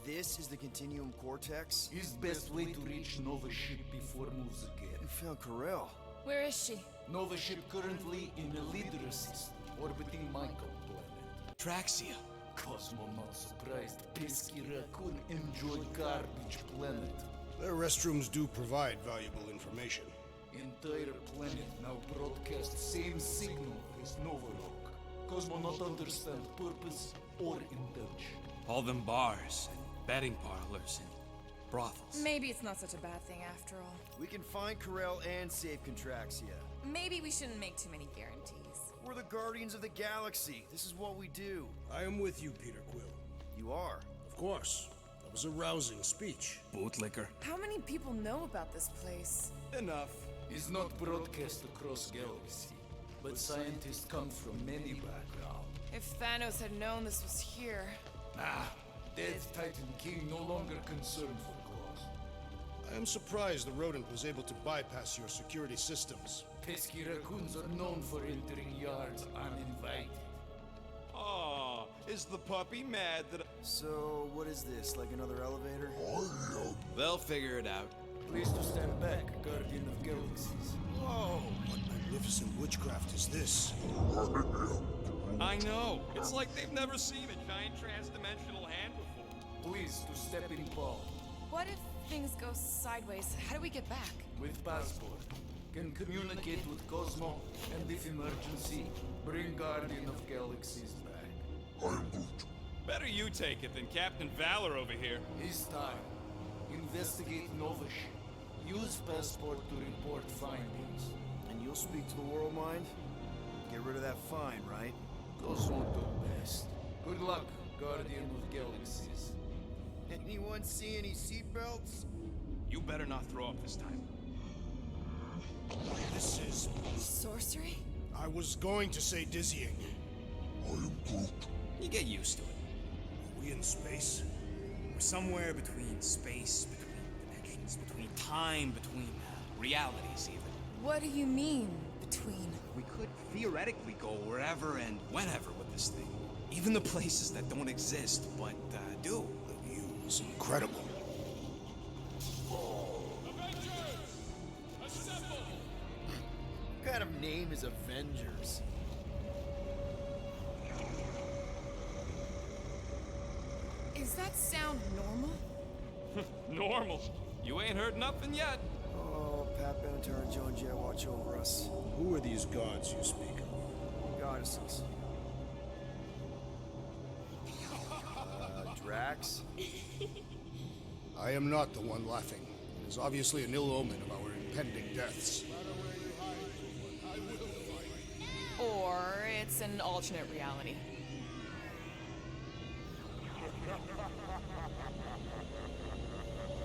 This is the Continuum Cortex? Is best way to reach Nova ship before moves again. You found Karel. Where is she? Nova ship currently in a leader system, orbiting Michael planet. Traxia. Cosmo not surprised. Pesky raccoon enjoy garbage planet. Their restrooms do provide valuable information. Entire planet now broadcast same signal as Nova Rock. Cosmo not understand purpose or intention. All them bars and betting parlors and brothels. Maybe it's not such a bad thing after all. We can find Karel and save Contraxia. Maybe we shouldn't make too many guarantees. We're the Guardians of the Galaxy. This is what we do. I am with you, Peter Quill. You are. Of course. That was a rousing speech. Bootlicker. How many people know about this place? Enough. Is not broadcast across galaxy, but scientists come from many backgrounds. If Thanos had known this was here... Dead Titan King no longer concerned for cause. I am surprised the rodent was able to bypass your security systems. Pesky raccoons are known for entering yards uninvited. Aw, is the puppy mad that So, what is this? Like another elevator? They'll figure it out. Please to stand back, Guardian of Galaxies. Whoa! What magnificent witchcraft is this? I know. It's like they've never seen a giant transdimensional hand before. Please to step in Paul. What if things go sideways? How do we get back? With passport. Can communicate with Cosmo, and if emergency, bring Guardian of Galaxies back. Better you take it than Captain Valor over here. His time. Investigate Nova ship. Use passport to report findings. And you'll speak to the world mind? Get rid of that fine, right? Cosmo do best. Good luck, Guardian of Galaxies. Anyone see any seatbelts? You better not throw up this time. This is... Sorcery? I was going to say dizzying. You get used to it. Are we in space? We're somewhere between space, between dimensions, between time, between realities even. What do you mean, between? We could theoretically go wherever and whenever with this thing. Even the places that don't exist, but do. The view is incredible. What kind of name is Avengers? Is that sound normal? Normal. You ain't heard nothing yet. Oh, Pat Benatar and Joan Jett watch over us. Who are these gods you speak of? Goddesses. Drax? I am not the one laughing. It is obviously an ill omen of our impending deaths. Or it's an alternate reality.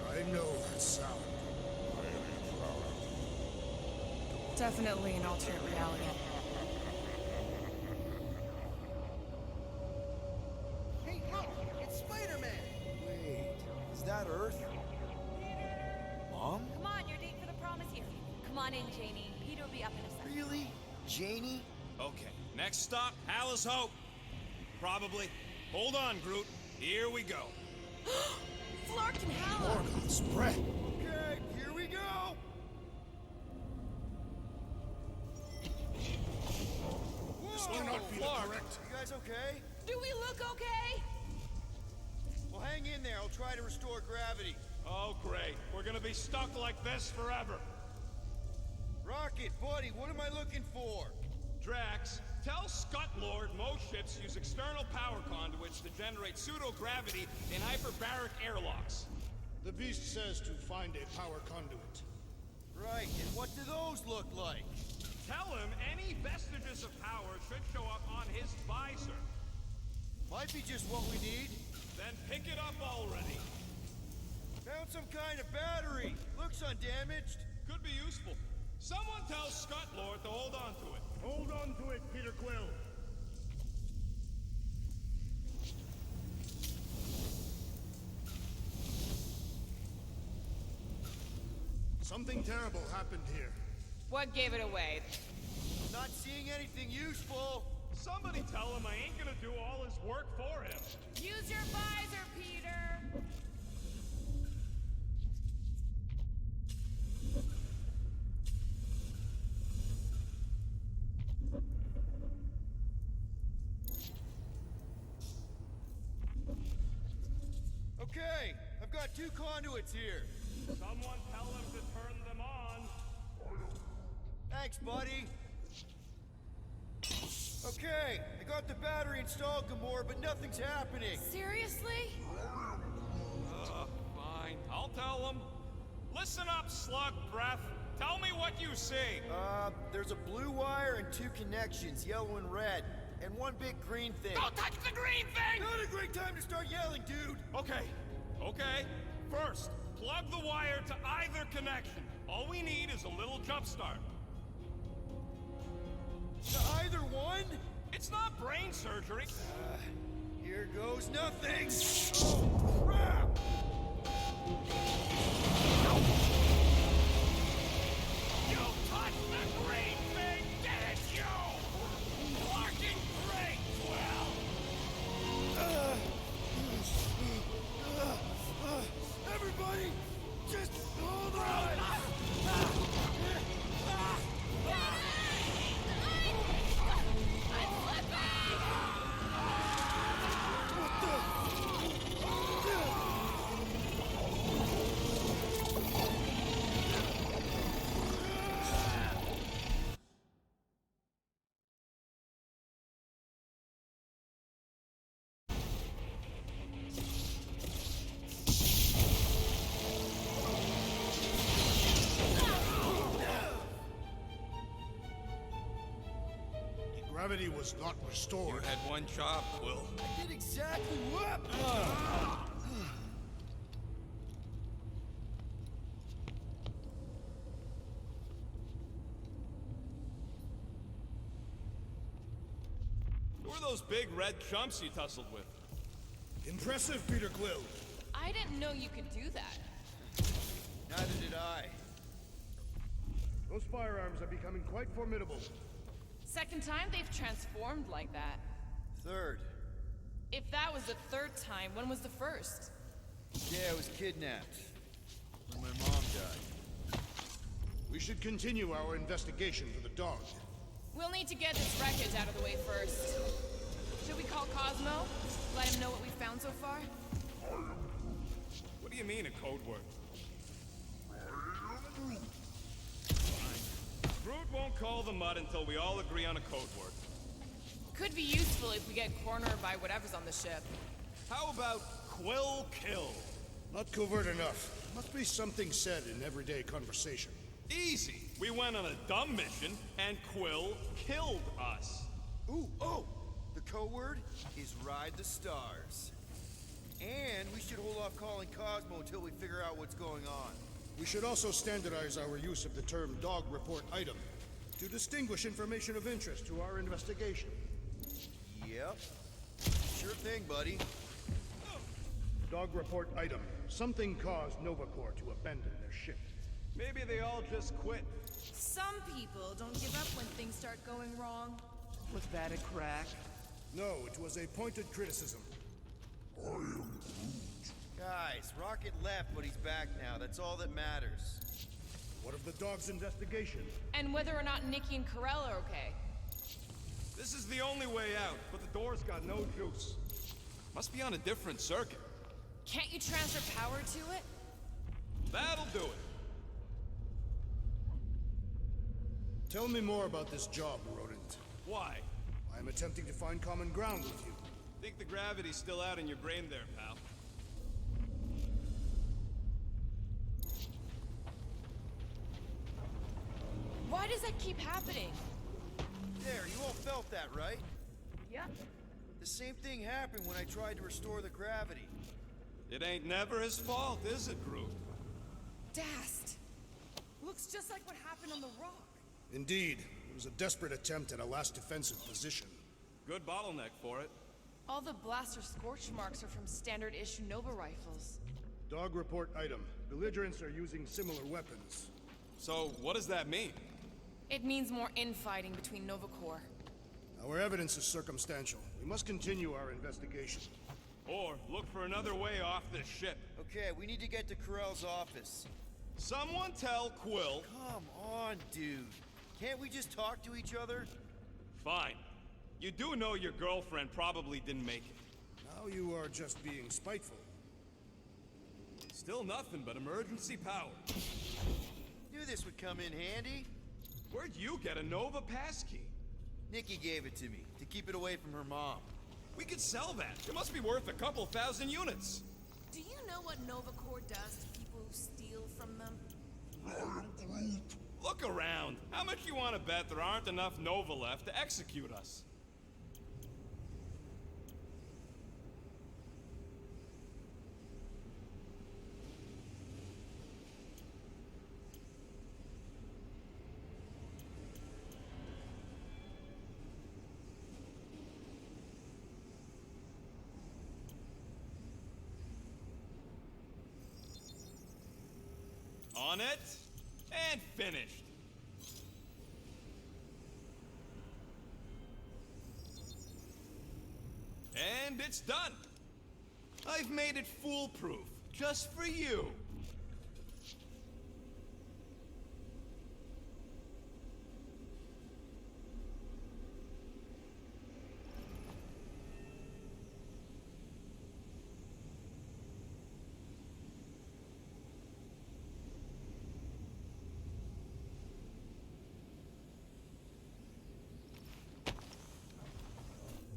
I know that sound. Definitely an alternate reality. Hey, look! It's Spider-Man! Wait, is that Earth? Mom? Come on, you're late for the prom is here. Come on in, Janie. Peter will be up in a second. Really? Janie? Okay, next stop, Hal's Hope. Probably. Hold on, Groot. Here we go. Flark and Hala! Orgon's breath. Okay, here we go! This cannot be the correct. You guys okay? Do we look okay? Well, hang in there. I'll try to restore gravity. Oh, great. We're gonna be stuck like this forever. Rocket, buddy, what am I looking for? Drax, tell Scott Lord most ships use external power conduits to generate pseudo-gravity in hyperbaric airlocks. The beast says to find a power conduit. Right, and what do those look like? Tell him any vestiges of power should show up on his visor. Might be just what we need. Then pick it up already. Found some kind of battery. Looks undamaged. Could be useful. Someone tell Scott Lord to hold on to it. Hold on to it, Peter Quill. Something terrible happened here. What gave it away? Not seeing anything useful. Somebody tell him I ain't gonna do all his work for him. Use your visor, Peter! Okay, I've got 2 conduits here. Someone tell him to turn them on. Thanks, buddy. Okay, I got the battery installed, Gamora, but nothing's happening. Seriously? Fine, I'll tell him. Listen up, slug breath. Tell me what you see. There's a blue wire and 2 connections, yellow and red, and 1 big green thing. Don't touch the green thing! Not a great time to start yelling, dude! Okay. First, plug the wire to either connection. All we need is a little jump start. To either one? It's not brain surgery. Here goes nothing! Oh, crap! You touched the green thing, didn't you? Fucking great, Everybody, just hold on! Gravity was not You restored. had one job, Will. I did exactly what? Who are those big red chumps you tussled with? Impressive, Peter Quill. I didn't know you could do that. Neither did I. Those firearms are becoming quite formidable. Second time they've transformed like that. Third. If that was the 3rd time, when was the first? Yeah, I was kidnapped. When my mom died. We should continue our investigation for the dog. We'll need to get this wreckage out of the way first. Should we call Cosmo? Let him know what we found so far? What do you mean, a code word? Groot won't call the mud until we all agree on a code word. Could be useful if we get cornered by whatever's on the ship. How about Quill Kill? Not covert enough. Must be something said in everyday conversation. Easy. We went on a dumb mission, and Quill killed us. Ooh, oh! The code word is Ride the Stars. And we should hold off calling Cosmo until we figure out what's going on. We should also standardize our use of the term dog report item to distinguish information of interest to our investigation. Yep. Sure thing, buddy. Dog report item. Something caused Nova Corps to abandon their ship. Maybe they all just quit. Some people don't give up when things start going wrong. Was that a crack? No, it was a pointed criticism. Guys, Rocket left, but he's back now. That's all that matters. What of the dog's investigation? And whether or not Nikki and Corell are okay. This is the only way out, but the door's got no juice. Must be on a different circuit. Can't you transfer power to it? That'll do it. Tell me more about this job, Rodent. Why? I am attempting to find common ground with you. Think the gravity's still out in your brain there, pal. Why does that keep happening? There, you all felt that, right? Yeah. The same thing happened when I tried to restore the gravity. It ain't never his fault, is it, Groot? Dast. Looks just like what happened on the rock. Indeed, it was a desperate attempt at a last defensive position. Good bottleneck for it. All the blaster scorch marks are from standard issue Nova rifles. Dog report item. Belligerents are using similar weapons. So, what does that mean? It means more infighting between Nova Corps. Our evidence is circumstantial. We must continue our investigation. Or look for another way off this ship. Okay, we need to get to Corell's office. Someone tell Quill. Come on, dude. Can't we just talk to each other? Fine. You do know your girlfriend probably didn't make it. Now you are just being spiteful. Still nothing but emergency power. Knew this would come in handy. Where'd you get a Nova passkey? Nikki gave it to me, to keep it away from her mom. We could sell that. It must be worth a couple thousand units. Do you know what Nova Corps does to people who steal from them? Look around. How much you want to bet there aren't enough Nova left to execute us? On it, and finished. And it's done. I've made it foolproof, just for you.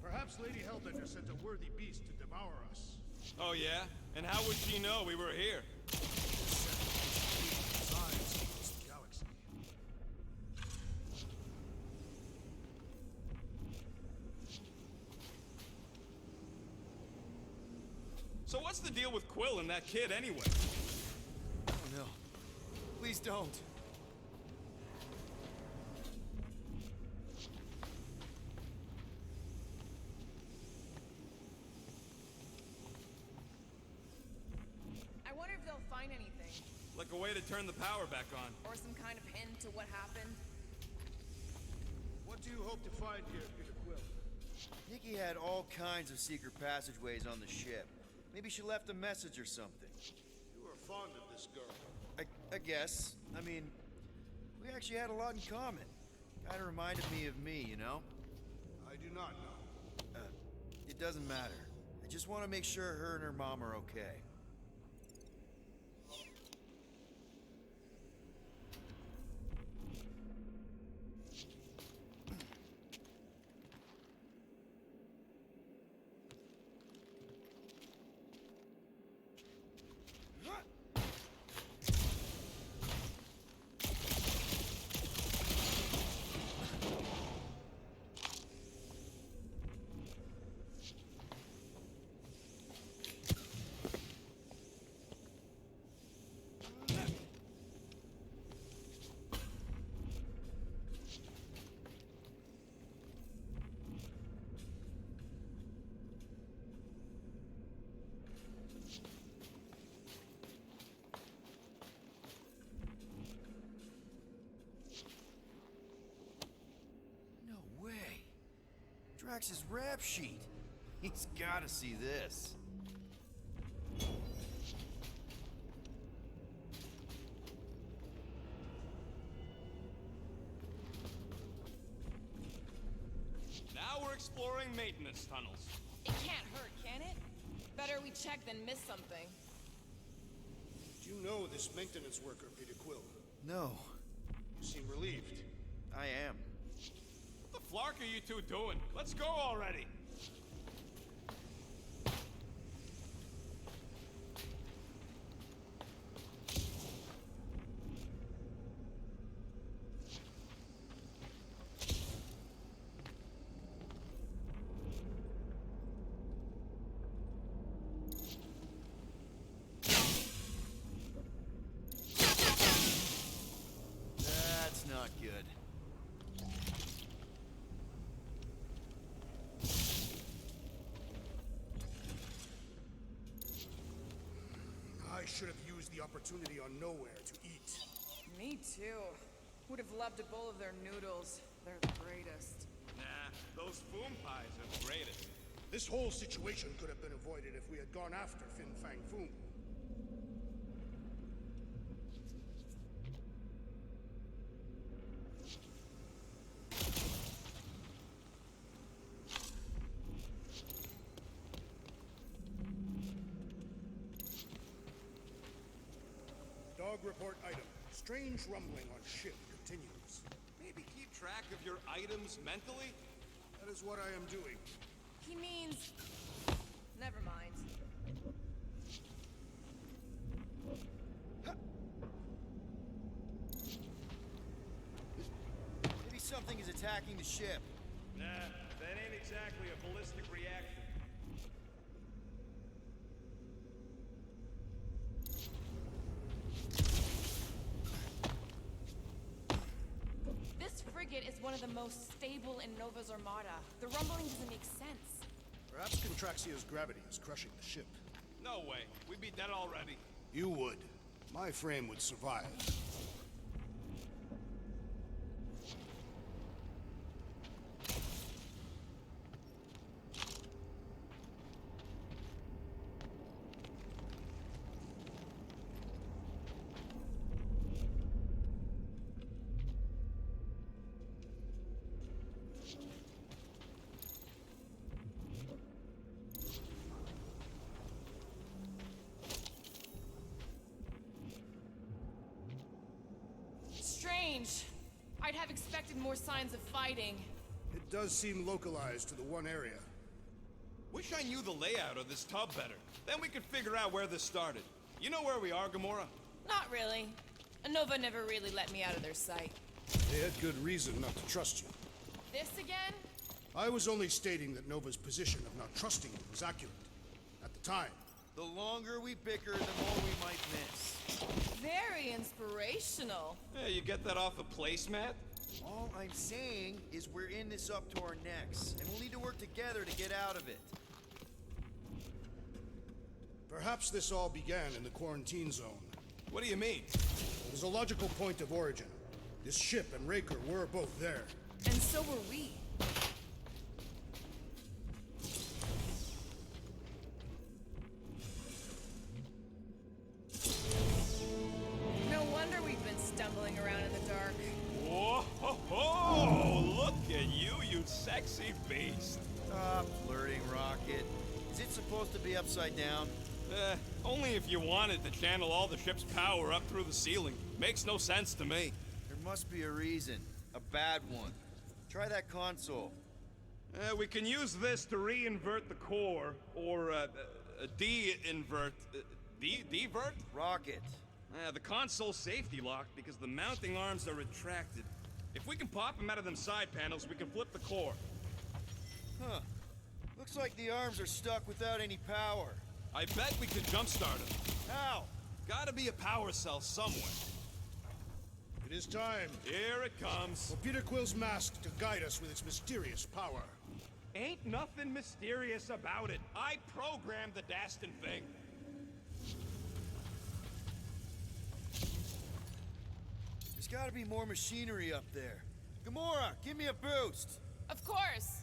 Perhaps Lady Hellbender sent a worthy beast to devour us. Oh yeah? And how would she know we were here? Signs across the galaxy. So what's the deal with Quill and that kid anyway? Oh no. Please don't. I wonder if they'll find anything. Like a way to turn the power back on. Or some kind of hint to what happened. What do you hope to find here, Peter Quill? Nikki had all kinds of secret passageways on the ship. Maybe she left a message or something. You are fond of this girl. I guess. I mean, we actually had a lot in common. Kinda reminded me of me, you know? I do not know. It doesn't matter. I just want to make sure her and her mom are okay. Drax's rap sheet. He's gotta see this. Now we're exploring maintenance tunnels. It can't hurt, can it? Better we check than miss something. Do you know this maintenance worker, Peter Quill? No, You seem relieved. I am. What the flark are you two doing? Let's go already. That's not good. I should have used the opportunity on Nowhere to eat. Me too. Would have loved a bowl of their noodles. They're the greatest. Nah, those foom pies are the greatest. This whole situation could have been avoided if we had gone after Fin Fang Foom. Dog report item. Strange rumbling on ship continues. Maybe keep track of your items mentally? That is what I am doing. He means... Never mind. Maybe something is attacking the ship. Nah, that ain't exactly a ballistic reaction. This frigate is one of the most stable in Nova's armada. The rumbling doesn't make sense. Perhaps Contraxia's gravity is crushing the ship. No way. We'd be dead already. You would. My frame would survive. Strange. I'd have expected more signs of fighting. It does seem localized to the one area. Wish I knew the layout of this tub better. Then we could figure out where this started. You know where we are, Gamora? Not really. Nova never really let me out of their sight. They had good reason not to trust you. This again? I was only stating that Nova's position of not trusting you was accurate. At the time. The longer we bicker, the more we might miss. Very inspirational. Yeah, you get that off a placemat? All I'm saying is we're in this up to our necks, and we'll need to work together to get out of it. Perhaps this all began in the quarantine zone. What do you mean? It is a logical point of origin. This ship and Raker were both there. And so were we. No wonder we've been stumbling around in the dark. Whoa, ho, ho! Look at you, you sexy beast. Stop flirting, Rocket. Is it supposed to be upside down? Only if you wanted to channel all the ship's power up through the ceiling. Makes no sense to me. There must be a reason. A bad one. Try that console. We can use this to re-invert the core, or, de-invert... Devert? Rocket. The console's safety locked because the mounting arms are retracted. If we can pop them out of them side panels, we can flip the core. Huh. Looks like the arms are stuck without any power. I bet we could jumpstart them. How? Gotta be a power cell somewhere. It is time Here it comes. for Peter Quill's mask to guide us with its mysterious power. Ain't nothing mysterious about it. I programmed the dastin' thing. There's gotta be more machinery up there. Gamora, give me a boost! Of course.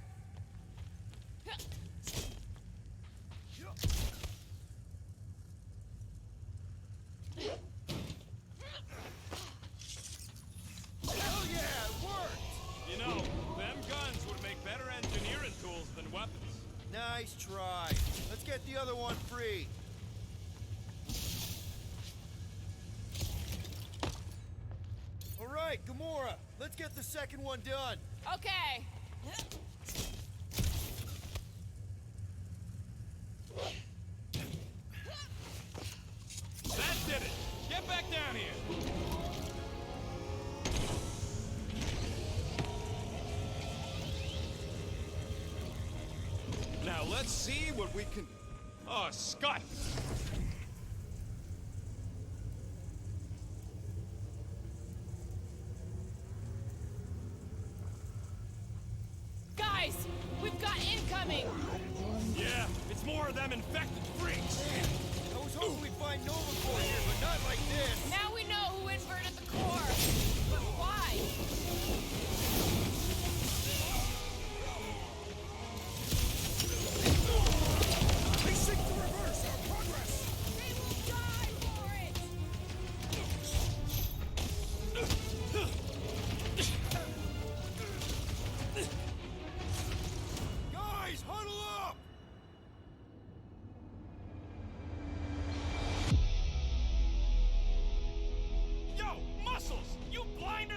Hell yeah, it worked! You know, them guns would make better engineering tools than weapons. Nice try. Let's get the other one free. All right, Gamora, let's get the second one done. Okay. That did it! Get back down here! Now let's see what we can... Oh, Scott! Guys, we've got incoming. Yeah, it's more of them infected freaks! I was hoping we'd find Nova Corps here, but not like this. Now we know who inverted the core. But why?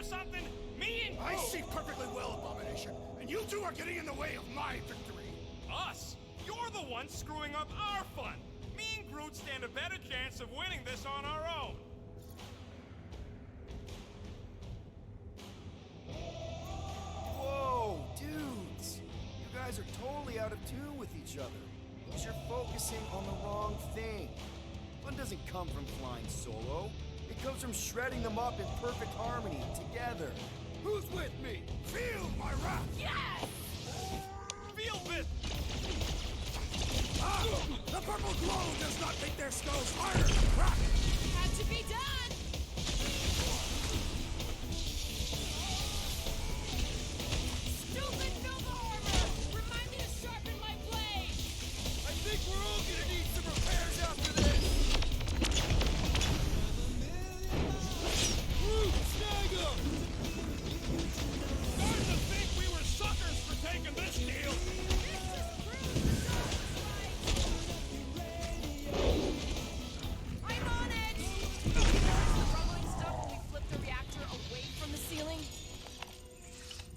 something? Me and I see perfectly well, Abomination, and you two are getting in the way of my victory. Us? You're the one screwing up our fun. Me and Groot stand a better chance of winning this on our own. Whoa, dudes! You guys are totally out of tune with each other. Because you're focusing on the wrong thing. Fun doesn't come from flying solo. It comes from shredding them up in perfect harmony, together. Who's with me? Feel my wrath! Yes! Feel this! Ah! The purple glow does not make their skulls harder! Crack! Had to be done! Stupid Nova armor! Remind me to sharpen my blade! I think we're all gonna need some repairs after this! Snag 'em! Starting to think we were suckers for taking this deal. This just proves the dark side! I'm on it! Notice the rumbling stuff when we flip the reactor away from the ceiling?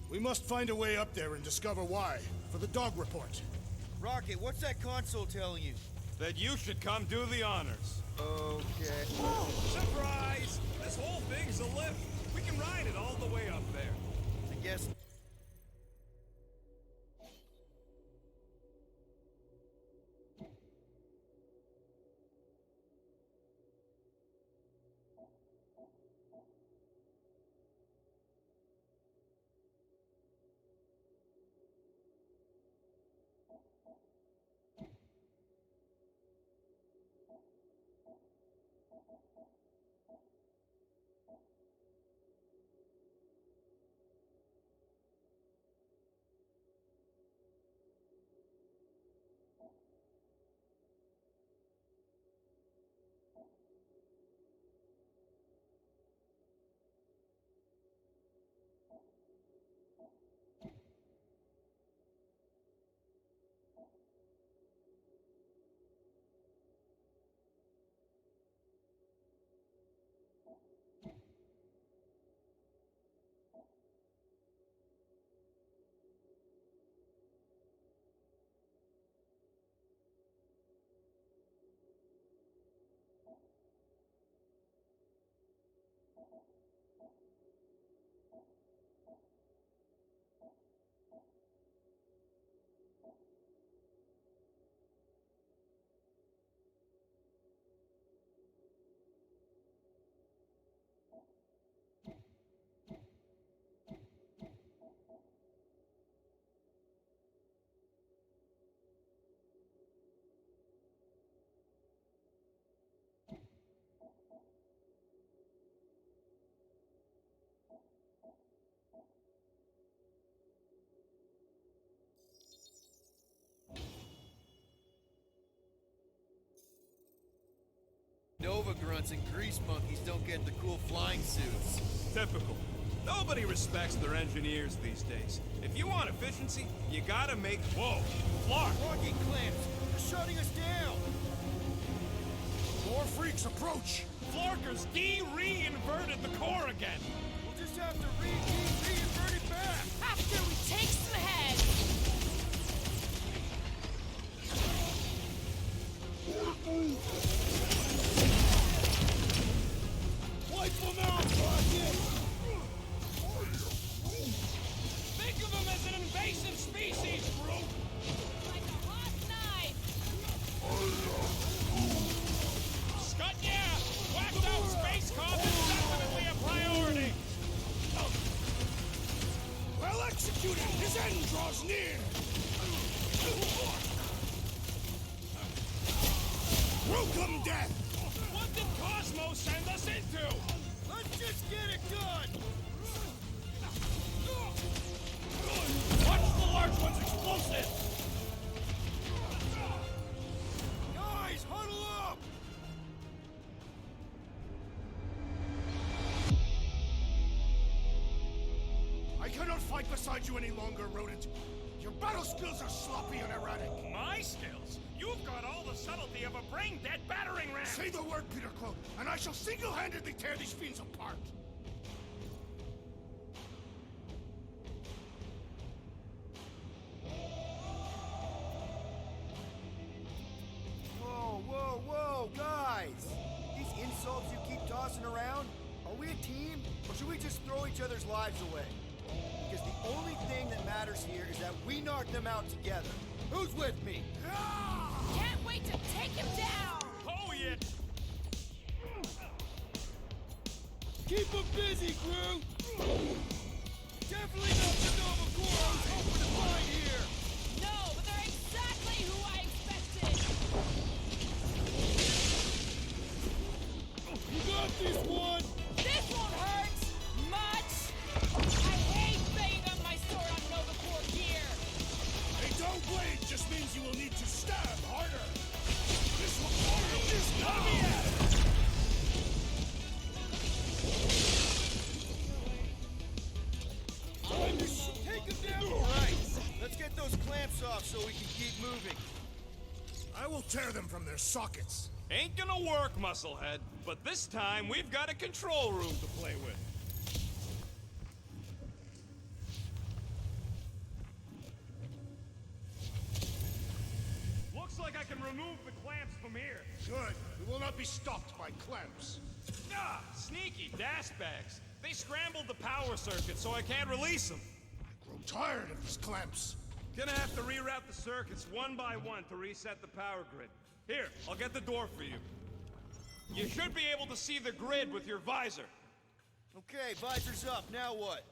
We must find a way up there and discover why, for the dog report. Rocket, what's that console telling you? That you should come do the honors. Okay. Surprise! This whole thing's a lift. We can ride it all the way up there. I guess. Nova grunts and grease monkeys don't get the cool flying suits. Typical. Nobody respects their engineers these days. If you want efficiency, you gotta make... Whoa! Flark! Rocket clamps! They're shutting us down! More freaks approach! Flarkers de-reinverted the core again! We'll just have to reinvert it back! After we take some heads! Wipe them out, Rocket! Think of them as an invasive species, Groot! Like a hot knife! Scud, yeah! Whacked out space comp is definitely a priority! Well executed! His end draws near! Welcome, death! What did Cosmo send us into? Let's just get it done! Watch the large one's explosive! Guys, huddle up! I cannot fight beside you any longer, rodent. Your battle skills are sloppy and erratic. My skills? You've got all the subtlety of a brain-dead battering ram! Say the word, Peter Quill, and I shall single-handedly tear these fiends apart. just throw each other's lives away. Because the only thing that matters here is that we knock them out together. Who's with me? Can't wait to take him down! Oh, yeah! Keep them busy, Groot! Definitely not the Nova Corps I was hoping to find here! No, but they're exactly who I expected! You got this one! This won't hurt much! I hate banging on my sword on Nova Corps gear! A dull blade just means you will need to stab harder. This will order this now. Take him down! All right, let's get those clamps off so we can keep moving. I will tear them from their sockets. Ain't gonna work, Musclehead. But this time, we've got a control room to play with. Looks like I can remove the clamps from here. Good. We will not be stopped by clamps. Ah, sneaky dash bags. They scrambled the power circuit, so I can't release them. I grow tired of these clamps. Gonna have to reroute the circuits one by one to reset the power grid. Here, I'll get the door for you. You should be able to see the grid with your visor. Okay, visor's up. Now what?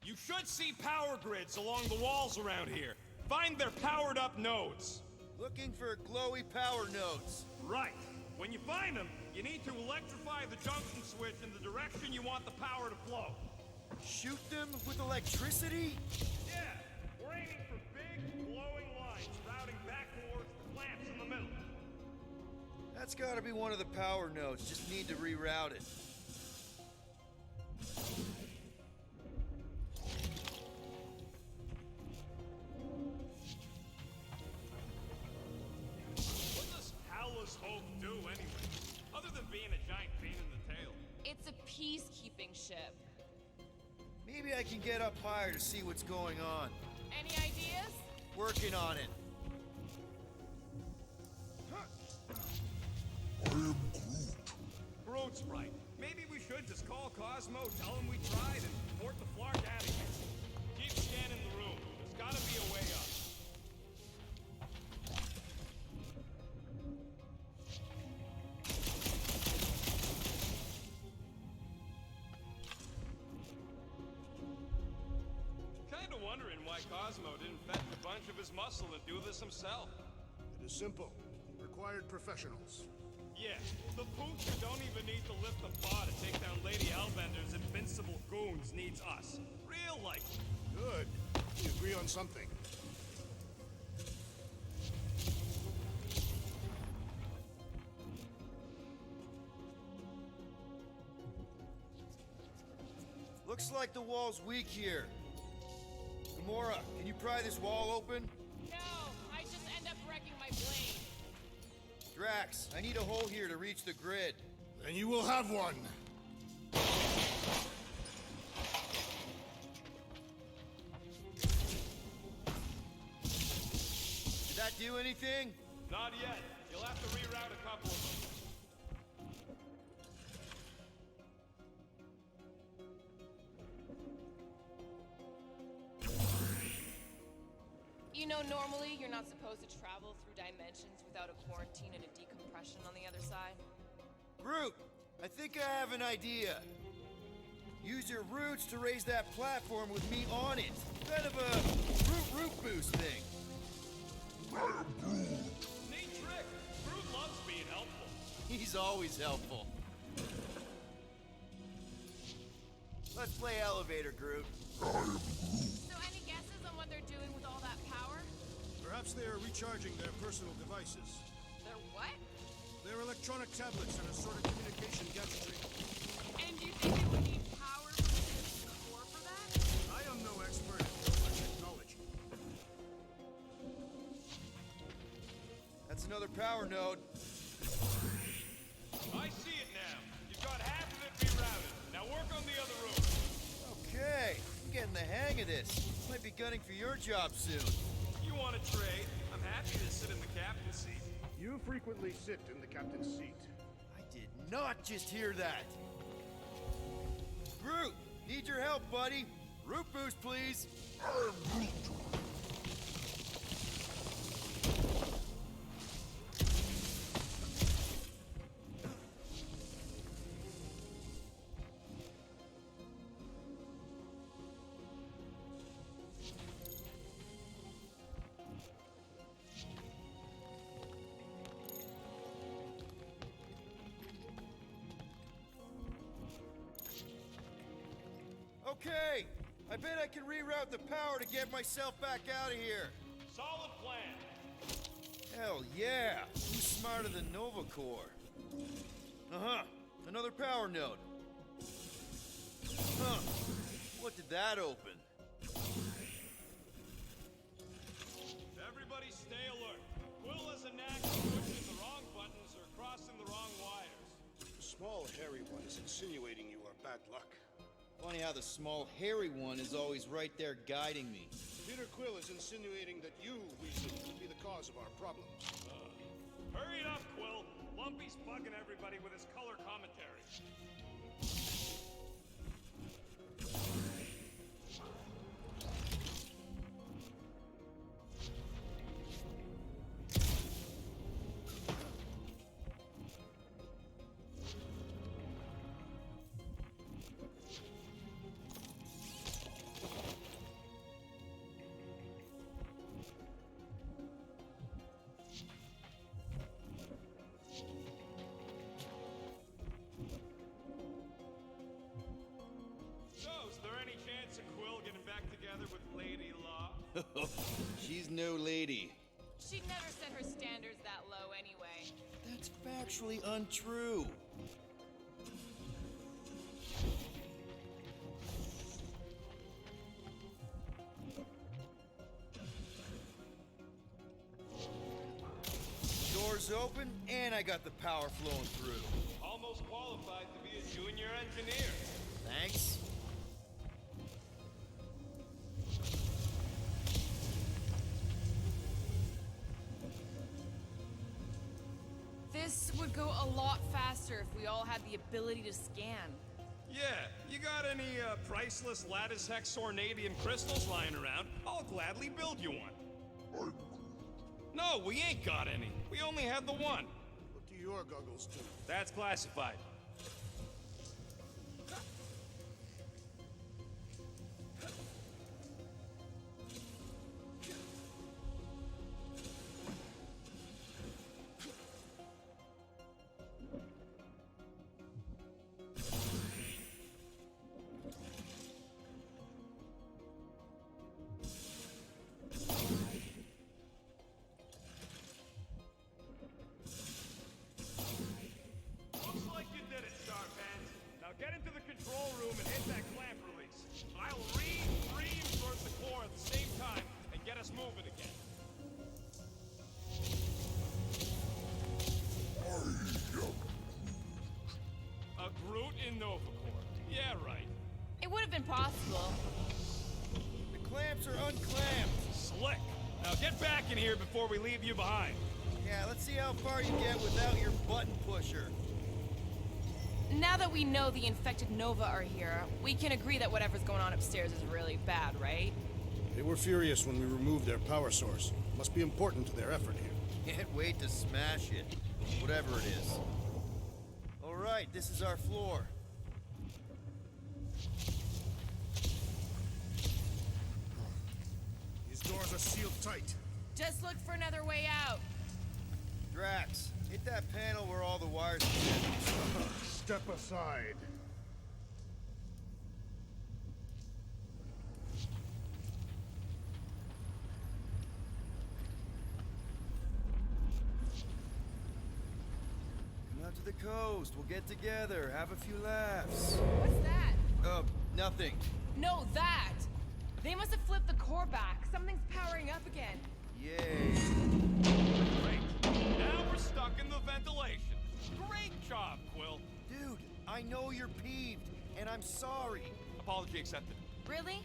You should see power grids along the walls around here. Find their powered up nodes. Looking for glowy power nodes. Right. When you find them, you need to electrify the junction switch in the direction you want the power to flow. Shoot them with electricity? Yeah, we're aiming for big, glowing lines routing back towards the clamps in the middle. That's gotta be one of the power nodes. Just need to reroute it. What does Howler's Hope do anyway? Other than being a giant pain in the tail. It's a peacekeeping ship. Maybe I can get up higher to see what's going on. Any ideas? Working on it. Groot's right. Maybe we should just call Cosmo, tell him we tried, and port the Flark out of here. Keep scanning the room. There's gotta be a way up. Kinda wondering why Cosmo didn't fetch a bunch of his muscle and do this himself. It is simple. Required professionals. Yeah, the pooch who don't even need to lift a paw to take down Lady Hellbender's invincible goons needs us. Real life. Good. We agree on something. Looks like the wall's weak here. Gamora, can you pry this wall open? No, I just end up wrecking my blade. Drax, I need a hole here to reach the grid. Then you will have one. Did that do anything? Not yet. You'll have to reroute a couple of them. You know, normally you're not supposed to travel through dimensions without a quarantine and a decompression on the other side. Groot, I think I have an idea. Use your roots to raise that platform with me on it. Kind of a root boost thing. Neat trick. Groot loves being helpful. He's always helpful. Let's play elevator, Groot. So any guesses on what they're doing with all that power? Perhaps they are recharging their personal devices. They're what? They're electronic tablets and a sort of communication gadgetry. And do you think they would need power from the core for that? I am no expert in government technology. That's another power node. I see it now. You've got half of it rerouted. Now work on the other room. Okay, I'm getting the hang of this. Might be gunning for your job soon. You want to trade? I'm happy to sit in the captain's seat. You frequently sit in the captain's seat. I did not just hear that. Groot, need Need your help, buddy. Root boost, please. Okay, I bet I can reroute the power to get myself back out of here. Solid plan. Hell yeah, who's smarter than Nova Corps? Uh-huh, another power node. Huh, what did that open? Everybody stay alert. Quill has a knack for pushing the wrong buttons or crossing the wrong wires. The small, hairy one is insinuating you are bad luck. Funny how the small, hairy one is always right there guiding me. Peter Quill is insinuating that you, Weasel, could be the cause of our problems. Hurry it up, Quill. Lumpy's bugging everybody with his color commentary. With Lady Law? She's no lady. She'd never set her standards that low anyway. That's factually untrue. Doors open, and I got the power flowing through. Almost qualified to be a junior engineer. Thanks. This would go a lot faster if we all had the ability to scan. Yeah, you got any priceless lattice hex ornadium crystals lying around? I'll gladly build you one. No, we ain't got any. We only had the one. What do your goggles do? That's classified. Get into the control room and hit that clamp release. I'll reinforce the core at the same time and get us moving again. A Groot in Nova Corps. Yeah, right. It would have been possible. The clamps are unclamped. Slick. Now get back in here before we leave you behind. Yeah, let's see how far you get without your button pusher. Now that we know the infected Nova are here, we can agree that whatever's going on upstairs is really bad, right? They were furious when we removed their power source. Must be important to their effort here. Can't wait to smash it. Whatever it is. Alright, this is our floor. These doors are sealed tight. Just look for another way out. Drax, hit that panel where all the wires are. Step aside. Come out to the coast. We'll get together, have a few laughs. What's that? Nothing. No, that! They must have flipped the core back. Something's powering up again. Yay. Great. Now we're stuck in the ventilation. Great job, Quill. Dude, I know you're peeved, and I'm sorry. Apology accepted. Really?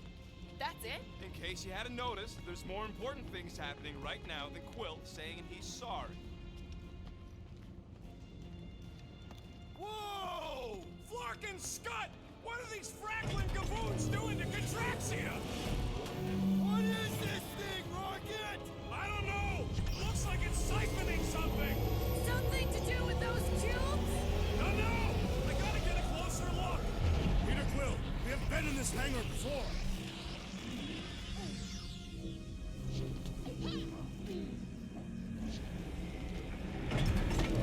That's it? In case you hadn't noticed, there's more important things happening right now than Quill saying he's sorry. Whoa! Flarkin' Scud! What are these frackling gaboons hangar before.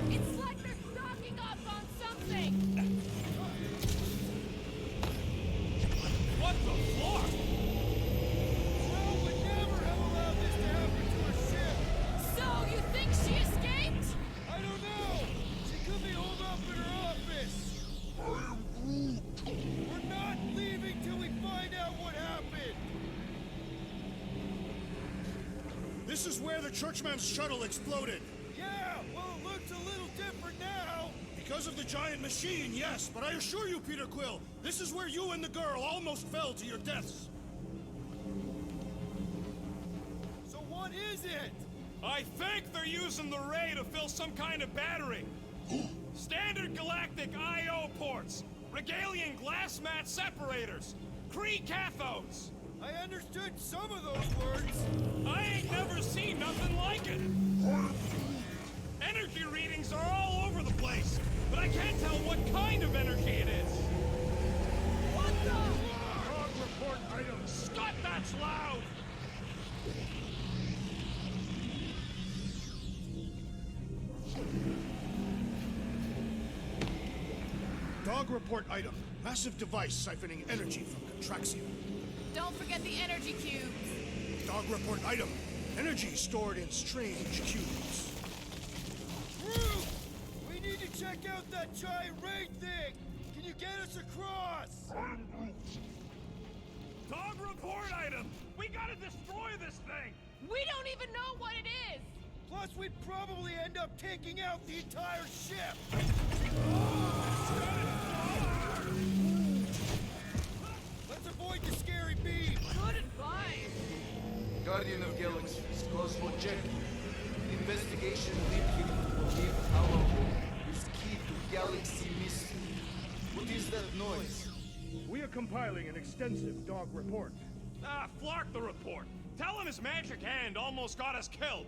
It's like they're stocking up on something! What the floor? Well, would never have allowed this to happen to her ship. So, you think she escaped? I don't know. She could be holed up in her office. We're not leaving till we find out what happened. This is where the Churchman's shuttle exploded. Yeah, well, it looks a little different now. Because of the giant machine, yes, but I assure you, Peter Quill, this is where you and the girl almost fell to your deaths. So what is it? I think they're using the ray to fill some kind of battery. Standard galactic I.O. ports, Regalian glass mat separators, Kree cathodes. I understood some of those words. I ain't never seen nothing like it. Energy readings are all over the place, but I can't tell what kind of energy it is. What the? Dog report items. Scott, that's loud! Dog report item. Massive device siphoning energy from Contraxia. Don't forget the energy cubes. Dog report item. Energy stored in strange cubes. Groot! We need to check out that giant ray thing. Can you get us across? Dog report item! We gotta destroy this thing! We don't even know what it is! Plus, we'd probably end up taking out the entire ship. Let's avoid the scary beam. Good advice! Guardian of Galaxies, Cosmo Check. Investigation leaking of our home is key to galaxy mystery. What is that noise? We are compiling an extensive dog report. Ah, flark the report. Telling his magic hand almost got us killed.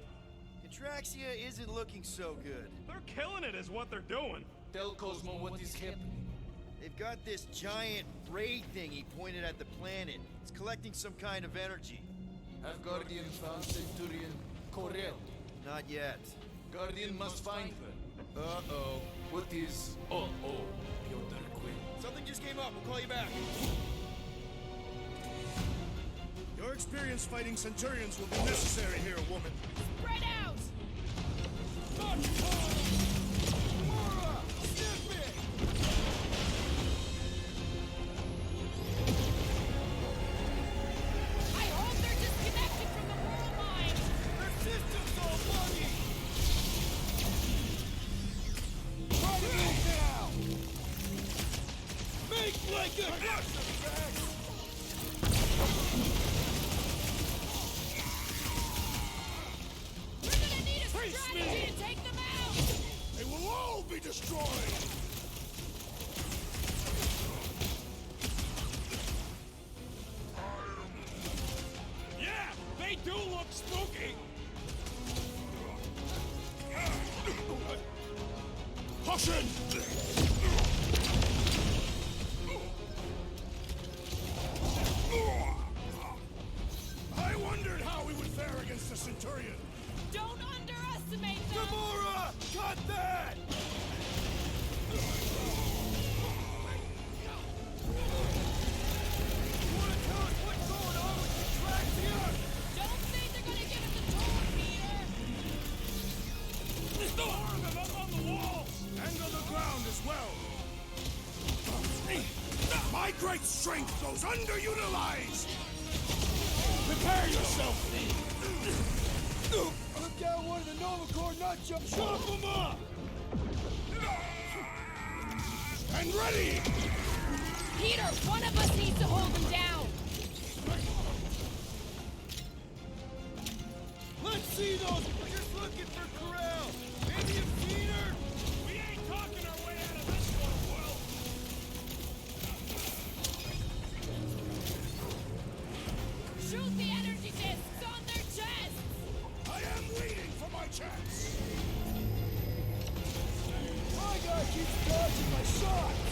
Contraxia isn't looking so good. They're killing it is what they're doing. Tell Cosmo what is happening. They've got this giant ray thingy pointed at the planet. It's collecting some kind of energy. Have Guardian found Centurion Korath? Not yet. Guardian must find her. Uh-oh. What is Peter Quill? Something just came up. We'll call you back. Your experience fighting Centurions will be necessary here, woman. Spread out! Gamora! Snip it! I hope they're disconnected from the world mind! Their system's all buggy! Try to move now! Make like a... Drax! We're gonna need a strategy to take them out! They will all be destroyed! Yeah, they do look spooky. Caution! I wondered how we would fare against the Centurion. Don't underestimate them! Gamora! Cut that! You wanna tell us what's going on with Contraxia? Don't think they're gonna give us a tour, Peter! There's no harm them up on the walls. And on the ground as well. My great strength goes underutilized! Prepare yourself! Look down one of the Nova Corps nut jump. Chop them up! And ready! Peter, one of us needs to hold them down! Let's see those! We're just looking for Corral. Maybe you've seen her? We ain't talking our way out of this one, Will. Shoot the energy discs on their chests! I am waiting for my chance! My guy keeps dodging my shots!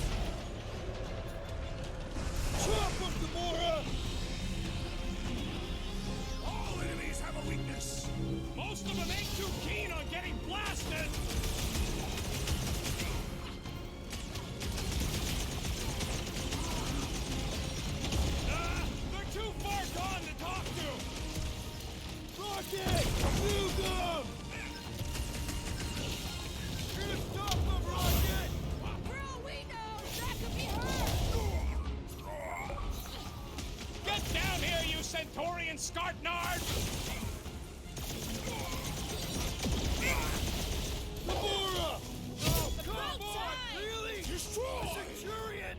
Chop him, Gamora! too keen on getting blasted! They're too far gone to talk to! Rocket! Shoot them! You're gonna stop them, Rocket! For all we know, that could be her! Get down here, you Centaurian Scartnard! Gamora! Oh, come About on! time! Really? Destroy! Centurion!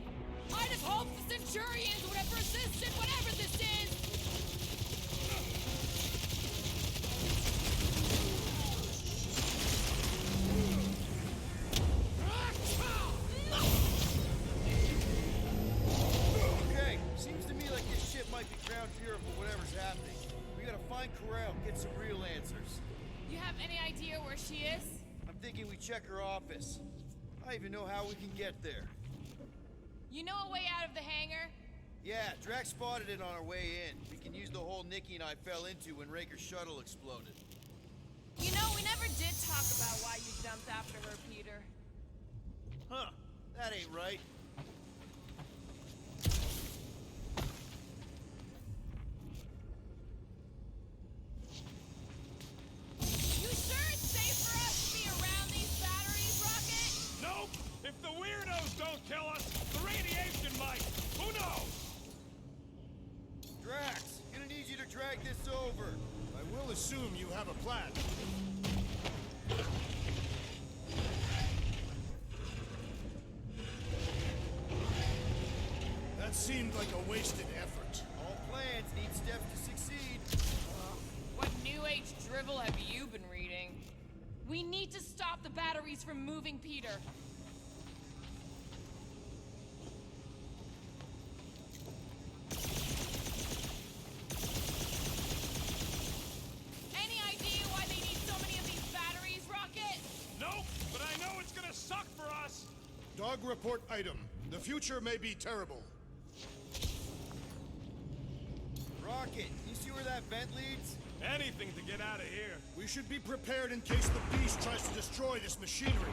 I just hope the Centurions would have resisted whatever this is! Okay, seems to me like this ship might be ground zero for whatever's happening. We gotta find Korath, get some real answers. You have any idea where she is? I'm thinking we check her office. I even know how we can get there. You know a way out of the hangar? Yeah, Drax spotted it on our way in. We can use the hole Nikki and I fell into when Raker's shuttle exploded. You know, we never did talk about why you jumped after her, Peter. Huh, that ain't right. You sure it's safe for us to be around these batteries, Rocket? Nope! If the weirdos don't kill us, the radiation might! Who knows? Drax, gonna need you to drag this over. I will assume you have a plan. That seemed like a wasted effort. All plans need steps to succeed. What new age drivel have you been reading? We need to stop the batteries from moving Peter. Any idea why they need so many of these batteries, Rocket? Nope, but I know it's gonna suck for us! Dog report item. The future may be terrible. Rocket, you see where that vent leads? Anything to get out of here. We should be prepared in case the beast tries to destroy this machinery.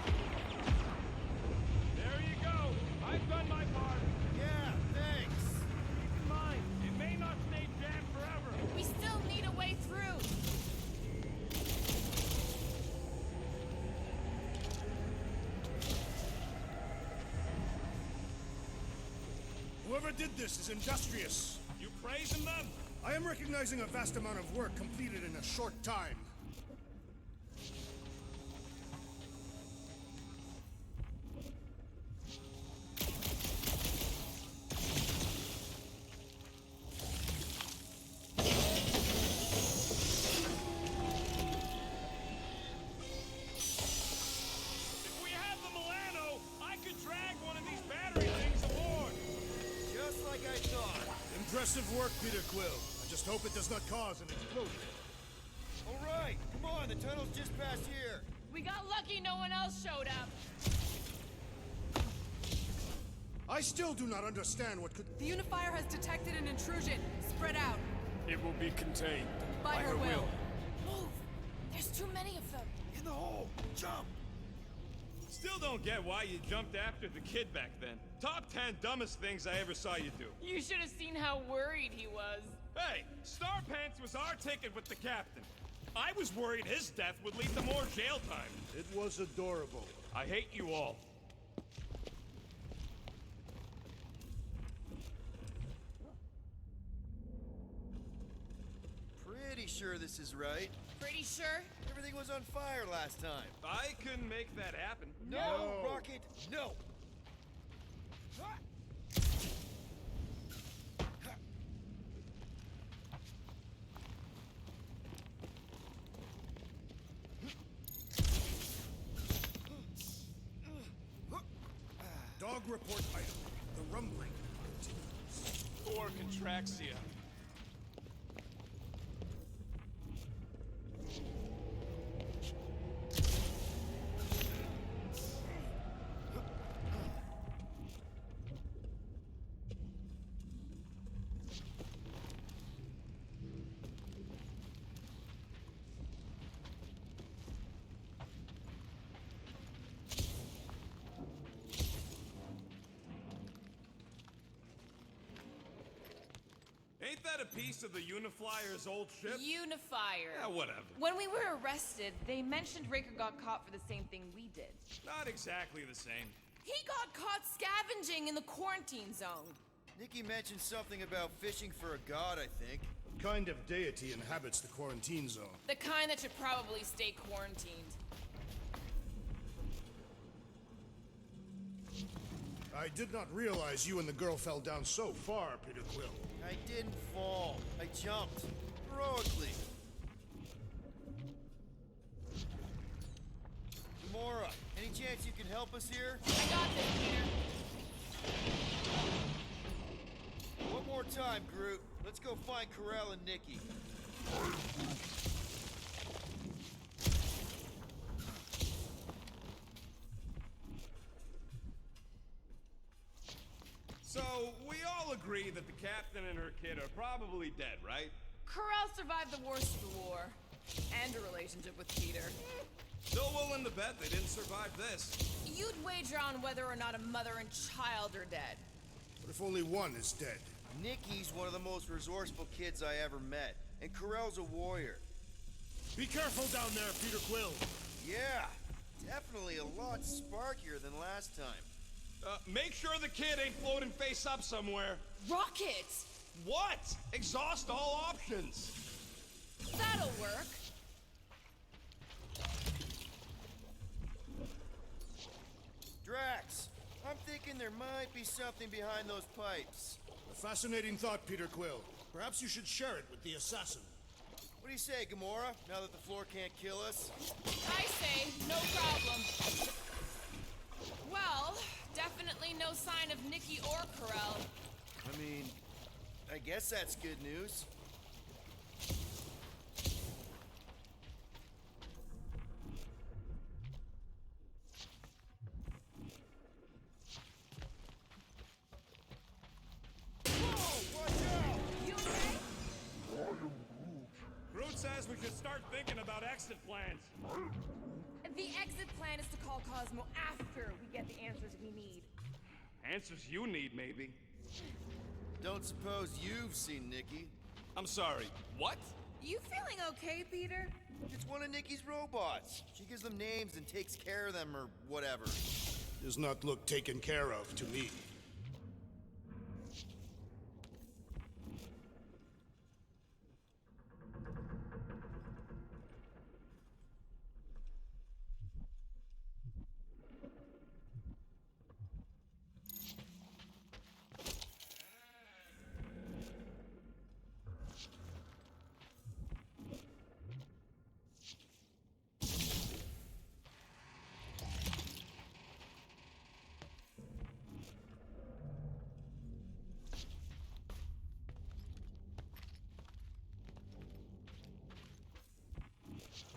There you go. I've done my part. Yeah, thanks. Keep in mind, it may not stay jammed forever. We still need a way through. Whoever did this is industrious. You praising them? I am recognizing a vast amount of work completed in a short time. If we had the Milano, I could drag one of these battery things aboard. Just like I thought. Impressive work, Peter Quill. I just hope it does not cause an explosion. All right, come on, the tunnel's just past here. We got lucky no one else showed up. I still do not understand what could... The Unifier has detected an intrusion. Spread out. It will be contained. By her will. Move! There's too many of them. In the hole, jump. Still don't get why you jumped after the kid back then. Top 10 dumbest things I ever saw you do. You should have seen how worried he was. Hey, Star Pants was our ticket with the captain. I was worried his death would lead to more jail time. It was adorable. I hate you all. Pretty sure this is right. Pretty sure? Everything was on fire last time. I couldn't make that happen. No, Rocket, no. Dog report item. The rumbling continues. Or Contraxia. Ain't that a piece of the Uniflyer's old ship? Unifier. Yeah, whatever. When we were arrested, they mentioned Raker got caught for the same thing we did. Not exactly the same. He got caught scavenging in the quarantine zone. Nikki mentioned something about fishing for a god, I think. What kind of deity inhabits the quarantine zone? The kind that should probably stay quarantined. I did not realize you and the girl fell down so far, Peter Quill. I didn't fall. I jumped. Heroically. Gamora, any chance you can help us here? I got this, Peter. One more time, Groot. Let's go find Karel and Nikki. So, we all agree that the captain and her kid are probably dead, right? Korath survived the worst of the war. And a relationship with Peter. Still willing to bet they didn't survive this. You'd wager on whether or not a mother and child are dead. What if only one is dead? Nikki's one of the most resourceful kids I ever met. And Karel's a warrior. Be careful down there, Peter Quill. Yeah, definitely a lot sparkier than last time. Make sure the kid ain't floating face up somewhere. Rocket! What? Exhaust all options. That'll work. Drax, I'm thinking there might be something behind those pipes. A fascinating thought, Peter Quill. Perhaps you should share it with the assassin. What do you say, Gamora, now that the floor can't kill us? I say, no problem. Well, definitely no sign of Nikki or Karel. I mean, I guess that's good news. Whoa, watch out! You okay? Groot says we should start thinking about exit plans. The exit plan is to call Cosmo after we get the answers we need. Answers you need, maybe. Don't suppose you've seen Nikki? I'm sorry, what? You feeling okay, Peter? It's one of Nikki's robots. She gives them names and takes care of them or whatever. Does not look taken care of to me.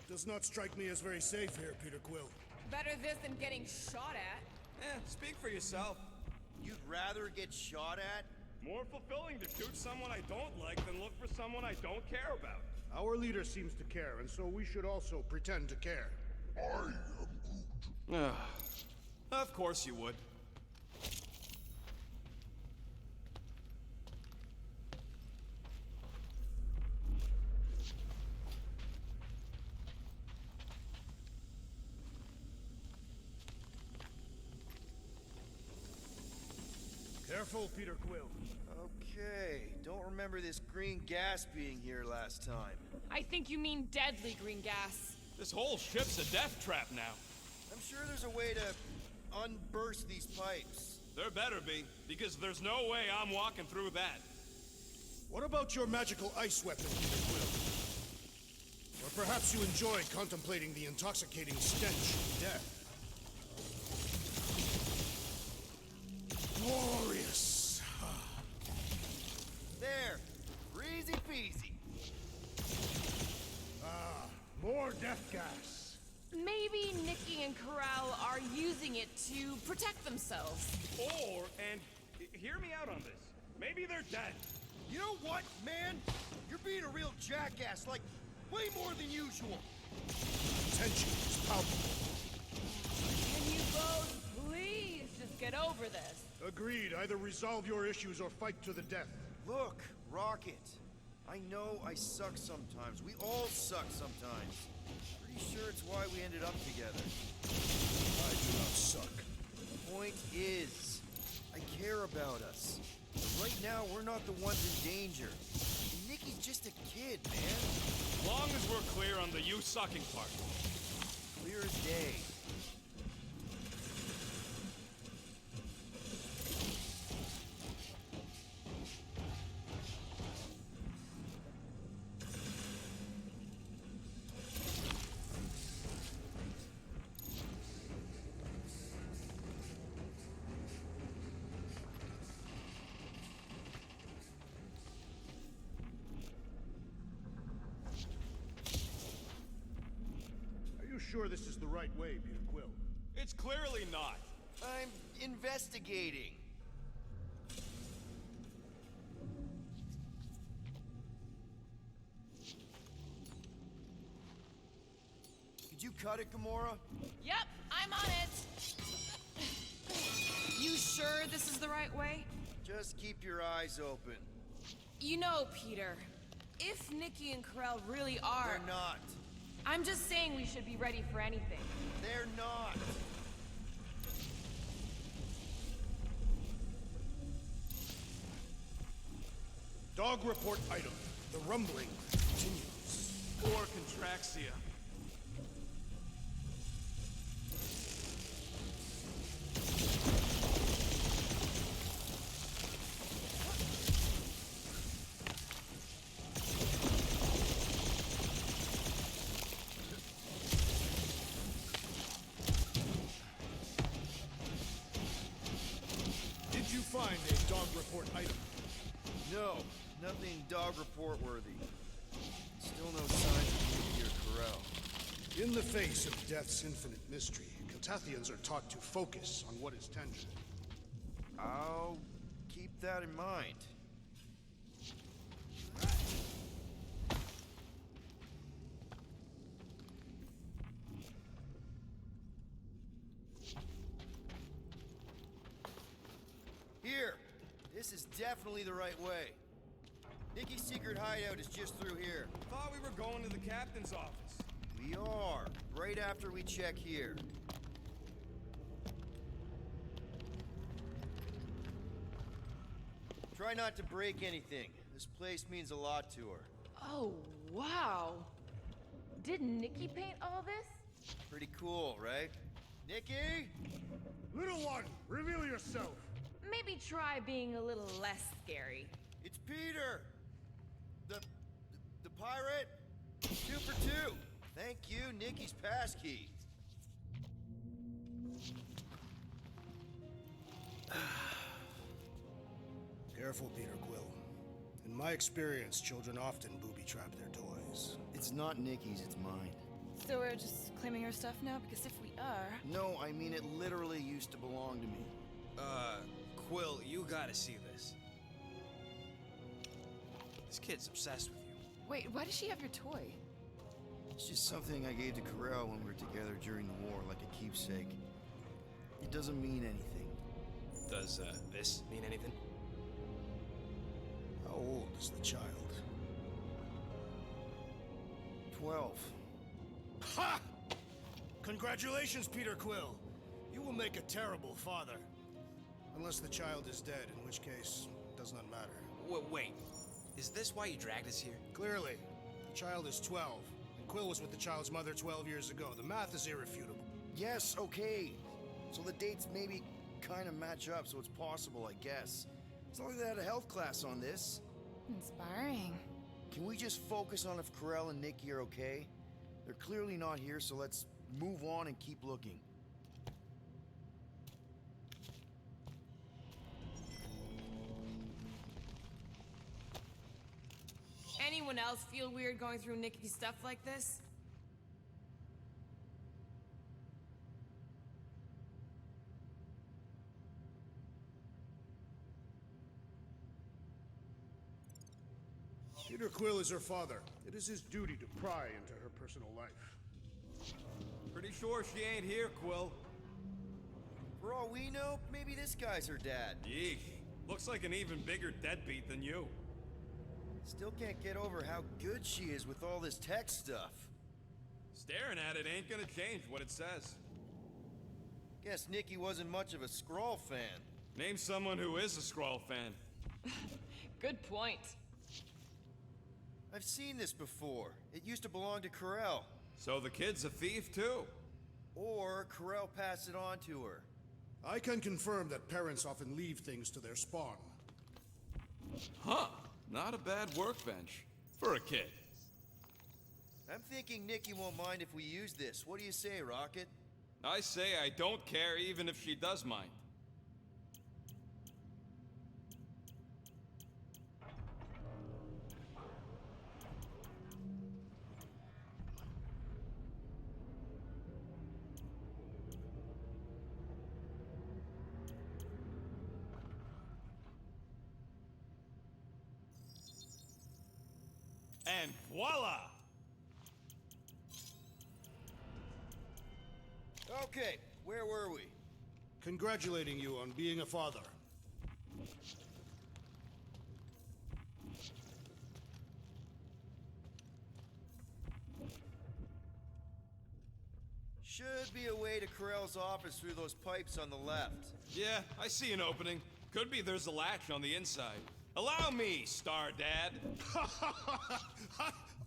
Does not strike me as very safe here, Peter Quill. Better this than getting shot at. Speak for yourself. You'd rather get shot at? More fulfilling to shoot someone I don't like than look for someone I don't care about. Our leader seems to care, and so we should also pretend to care. I am Groot. Of course you would. Careful, Peter Quill. Okay, don't remember this green gas being here last time. I think you mean deadly green gas. This whole ship's a death trap now. I'm sure there's a way to unburst these pipes. There better be, because there's no way I'm walking through that. What about your magical ice weapon, Peter Quill? Or perhaps you enjoy contemplating the intoxicating stench of death. Glorious! There, easy peasy. More death gas. Maybe Nikki and Karel are using it to protect themselves. Or, and hear me out on this, maybe they're dead. You know what, man? You're being a real jackass, like, way more than usual. Tension is palpable. Can you both please just get over this? Agreed. Either resolve your issues or fight to the death. Look, Rocket. I know I suck sometimes. We all suck sometimes. Pretty sure it's why we ended up together. I do not suck. Point is, I care about us. Right now, we're not the ones in danger. And Nikki's just a kid, man. As long as we're clear on the you sucking part. Clear as day. Are you sure this is the right way, Peter Quill? It's clearly not. I'm investigating. Did you cut it, Gamora? Yep, I'm on it. You sure this is the right way? Just keep your eyes open. You know, Peter, if Nikki and Karel really are... They're not. I'm just saying we should be ready for anything. They're not. Dog report item. The rumbling continues. Or Contraxia. Did you find a dog report item? No, nothing dog report worthy. Still no signs of Nikki or Karel. In the face of death's infinite mystery, Katathians are taught to focus on what is tangible. I'll keep that in mind. Here! This is definitely the right way. Nikki's secret hideout is just through here. Thought we were going to the captain's office. We are, right after we check here. Try not to break anything. This place means a lot to her. Oh, wow. Did Nikki paint all this? Pretty cool, right? Nikki? Little one, reveal yourself! Maybe try being a little less scary. It's Peter! The pirate? 2 for 2. Thank you, Nikki's passkey. Careful, Peter Quill. In my experience, children often booby-trap their toys. It's not Nikki's, it's mine. So we're just claiming her stuff now? Because if we are... No, I mean it literally used to belong to me. Quill, you gotta see this. This kid's obsessed with you. Wait, why does she have your toy? It's just something I gave to Karel when we were together during the war, like a keepsake. It doesn't mean anything. Does, this mean anything? How old is the child? 12. Ha! Congratulations, Peter Quill. You will make a terrible father. Unless the child is dead, in which case, it does not matter. Wait. Is this why you dragged us here? Clearly, the child is 12, and Quill was with the child's mother 12 years ago. The math is irrefutable. Yes, okay. So the dates maybe kind of match up, so it's possible, I guess. It's not like they had a health class on this. Inspiring. Can we just focus on if Karel and Nikki are okay? They're clearly not here, so let's move on and keep looking. Anyone else feel weird going through Nikki's stuff like this? Peter Quill is her father. It is his duty to pry into her personal life. Pretty sure she ain't here, Quill. For all we know, maybe this guy's her dad. Yeesh. Looks like an even bigger deadbeat than you. Still can't get over how good she is with all this tech stuff. Staring at it ain't gonna change what it says. Guess Nikki wasn't much of a Skrull fan. Name someone who is a Skrull fan. Good point. I've seen this before. It used to belong to Corell. So the kid's a thief too. Or Corell passed it on to her. I can confirm that parents often leave things to their spawn. Huh. Not a bad workbench. For a kid. I'm thinking Nikki won't mind if we use this. What do you say, Rocket? I say I don't care even if she does mind. And voila! Okay, where were we? Congratulating you on being a father. Should be a way to Corell's office through those pipes on the left. Yeah, I see an opening. Could be there's a latch on the inside. Allow me, Star Dad.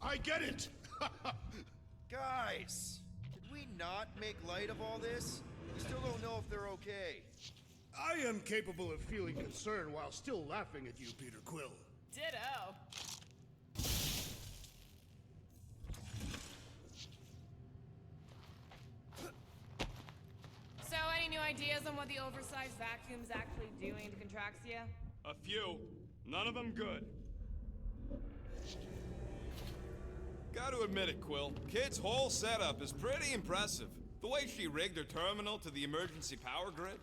I get it! Guys, did we not make light of all this? We still don't know if they're okay. I am capable of feeling concern while still laughing at you, Peter Quill. Ditto. So, any new ideas on what the oversized vacuum's actually doing to Contraxia? A few. None of them good. Gotta admit it, Quill. Kid's whole setup is pretty impressive. The way she rigged her terminal to the emergency power grid.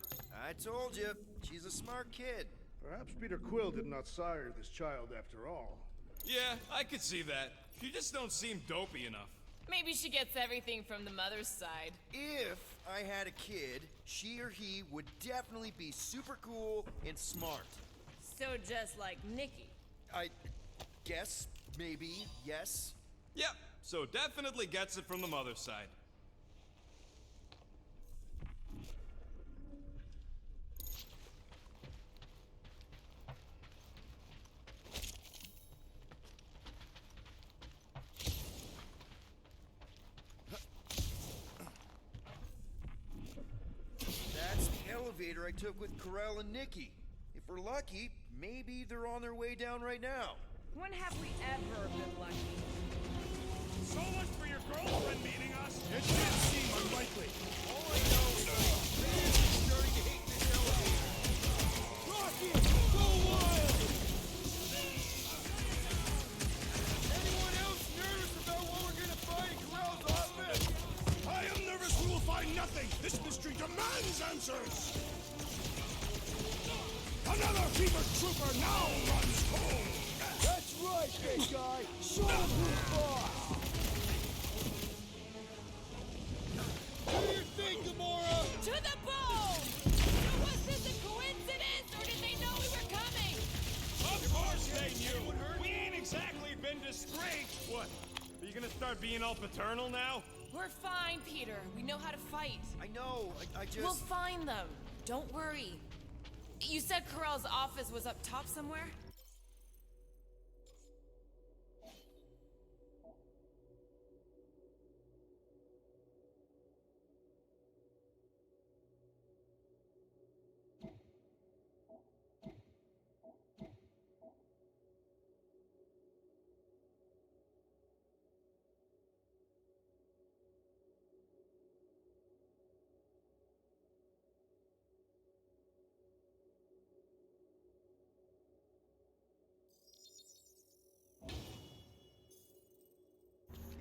I told you, she's a smart kid. Perhaps Peter Quill did not sire this child after all. Yeah, I could see that. She just don't seem dopey enough. Maybe she gets everything from the mother's side. If I had a kid, she or he would definitely be super cool and smart. So just like Nikki. I guess, maybe, yes. Yep, so definitely gets it from the mother's side. That's the elevator I took with Corell and Nikki. If we're lucky, maybe they're on their way down right now. When have we ever been lucky? So much for your girlfriend meeting us! It did seem unlikely. All I know is I'm starting to hate this elevator. Rocky, go wild! Anyone else nervous about what we're gonna find in Corell's office? I am nervous we will find nothing. This mystery demands answers. Another fever trooper now runs home. That's right, big guy. Show him who's boss. What do you think, Gamora? To the bone! So was this a coincidence, or did they know we were coming? Of course they knew! We ain't exactly been discreet! What? Are you gonna start being all paternal now? We're fine, Peter. We know how to fight. I know, I just... We'll find them. Don't worry. You said Corell's office was up top somewhere?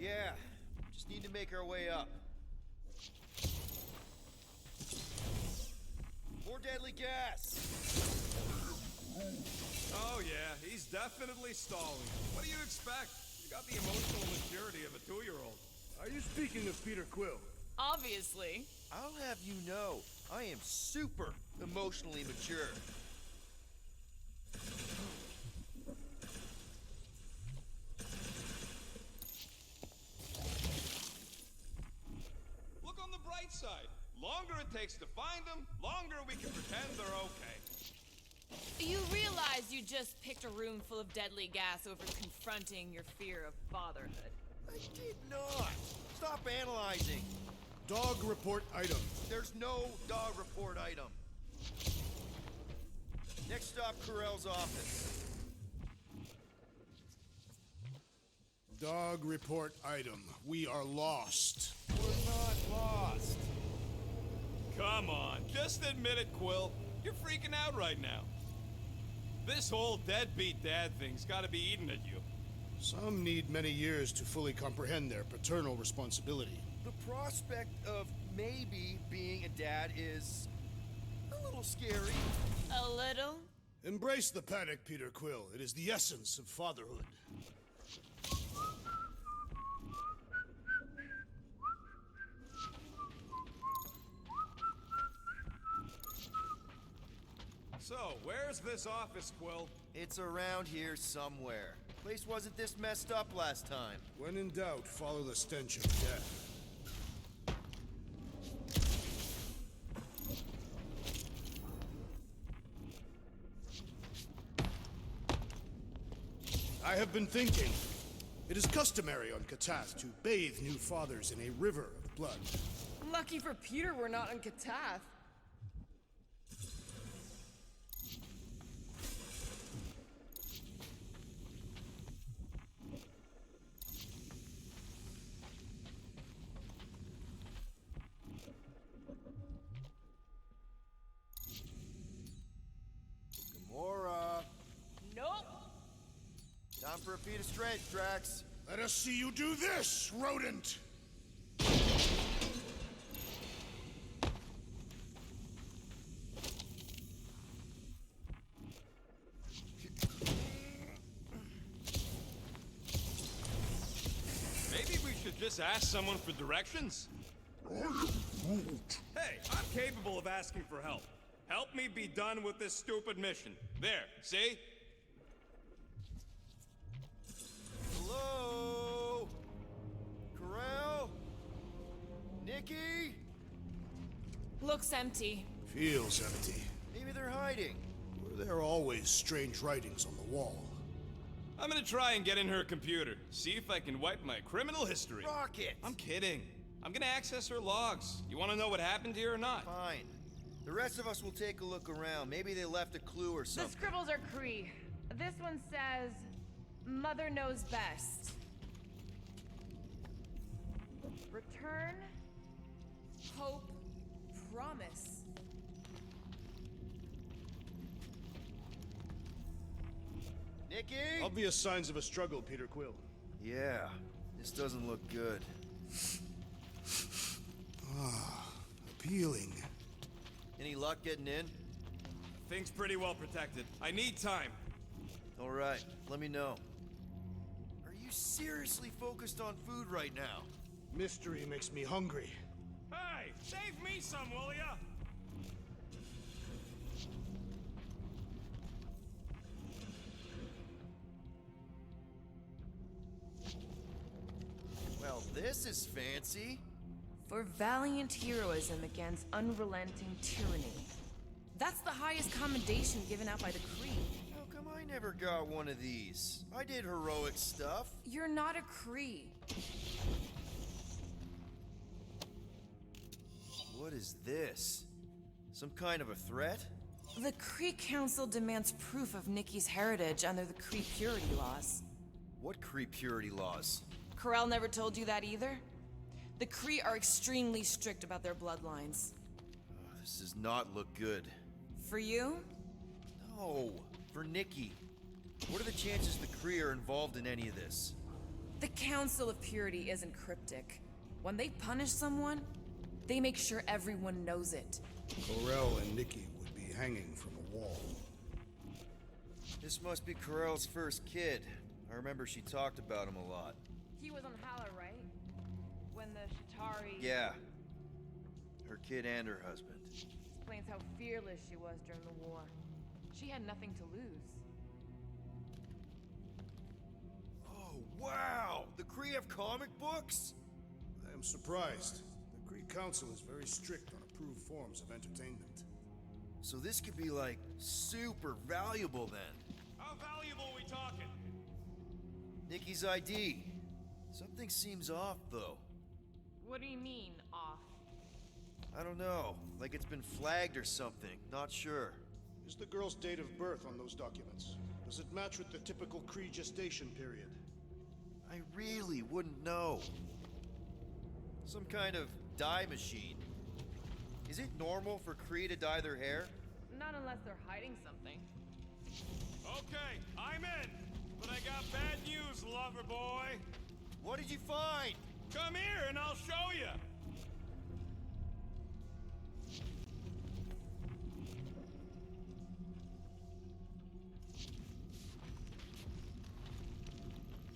Yeah, just need to make our way up. More deadly gas! Oh yeah, he's definitely stalling. What do you expect? You got the emotional maturity of a 2-year-old. Are you speaking of Peter Quill? Obviously. I'll have you know, I am super emotionally mature. it takes to find them, longer we can pretend they're okay. You realize you just picked a room full of deadly gas over confronting your fear of fatherhood. I did not. Stop analyzing. Dog report item. There's no dog report item. Next stop, Carell's office. Dog report item. We are lost. We're not lost. Come on, just admit it, Quill. You're freaking out right now. This whole deadbeat dad thing's gotta be eating at you. Some need many years to fully comprehend their paternal responsibility. The prospect of maybe being a dad is a little scary. A little? Embrace the panic, Peter Quill. It is the essence of fatherhood. So, where's this office, Quill? It's around here somewhere. Place wasn't this messed up last time. When in doubt, follow the stench of death. I have been thinking. It is customary on Korath to bathe new fathers in a river of blood. Lucky for Peter we're not on Korath. Gamora. Nope. Time for a feat of strength, Drax. Let us see you do this, rodent! Maybe we should just ask someone for directions? Hey, I'm capable of asking for help. Help me be done with this stupid mission. There, see? Hello? Corral? Nikki? Looks empty. Feels empty. Maybe they're hiding. Were there always strange writings on the wall? I'm gonna try and get in her computer. See if I can wipe my criminal history. Rocket! I'm kidding. I'm gonna access her logs. You wanna know what happened here or not? Fine. The rest of us will take a look around. Maybe they left a clue or The something. scribbles are Kree. This one says, Mother knows best. Return. Hope. Promise. Nikki? Obvious signs of a struggle, Peter Quill. Yeah, this doesn't look good. Appealing. Any luck getting in? Thing's pretty well protected. I need time. All right, let me know. Are you seriously focused on food right now? Mystery makes me hungry. Hey, save me some, will ya? Well, this is fancy. For valiant heroism against unrelenting tyranny. That's the highest commendation given out by the Kree. How come I never got one of these? I did heroic stuff. You're not a Kree. What is this? Some kind of a threat? The Kree Council demands proof of Nikki's heritage under the Kree purity laws. What Kree purity laws? Corell never told you that either? The Kree are extremely strict about their bloodlines. This does not look good. For you? No, for Nikki. What are the chances the Kree are involved in any of this? The Council of Purity isn't cryptic. When they punish someone, they make sure everyone knows it. Corell and Nikki would be hanging from a wall. This must be Corell's first kid. I remember she talked about him a lot. He was on Hala, right? When the Shatari Yeah. Her kid and her husband. explains how fearless she was during the war. She had nothing to lose. Oh, wow! The Kree have comic books? I am surprised. The Kree Council is very strict on improved forms of entertainment. So this could be like super valuable then. How valuable we talking? Nikki's ID. Something seems off though. What do you mean, off? I don't know, like it's been flagged or something, not sure. Is the girl's date of birth on those documents? Does it match with the typical Kree gestation period? I really wouldn't know. Some kind of dye machine. Is it normal for Kree to dye their hair? Not unless they're hiding something. Okay, I'm in. But I got bad news, lover boy. What did you find? Come here and I'll show you.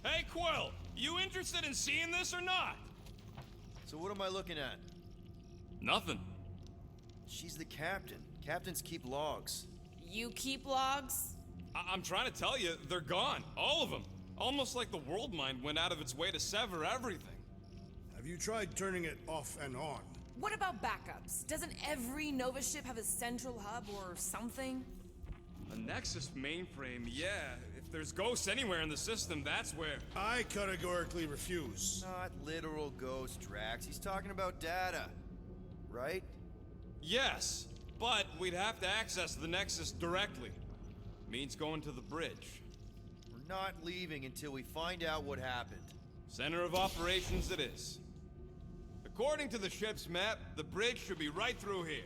Hey, Quill, you interested in seeing this or not? So what am I looking at? Nothing. She's the captain. Captains keep logs. You keep logs? I'm trying to tell you, they're gone. All of them. Almost like the world mind went out of its way to sever everything. Have you tried turning it off and on? What about backups? Doesn't every Nova ship have a central hub or something? A Nexus mainframe, yeah. If there's ghosts anywhere in the system, that's where. I categorically refuse. Not literal ghost, Drax. He's talking about data. Right? Yes, but we'd have to access the Nexus directly. Means going to the bridge. We're not leaving until we find out what happened. Center of operations it is. According to the ship's map, the bridge should be right through here.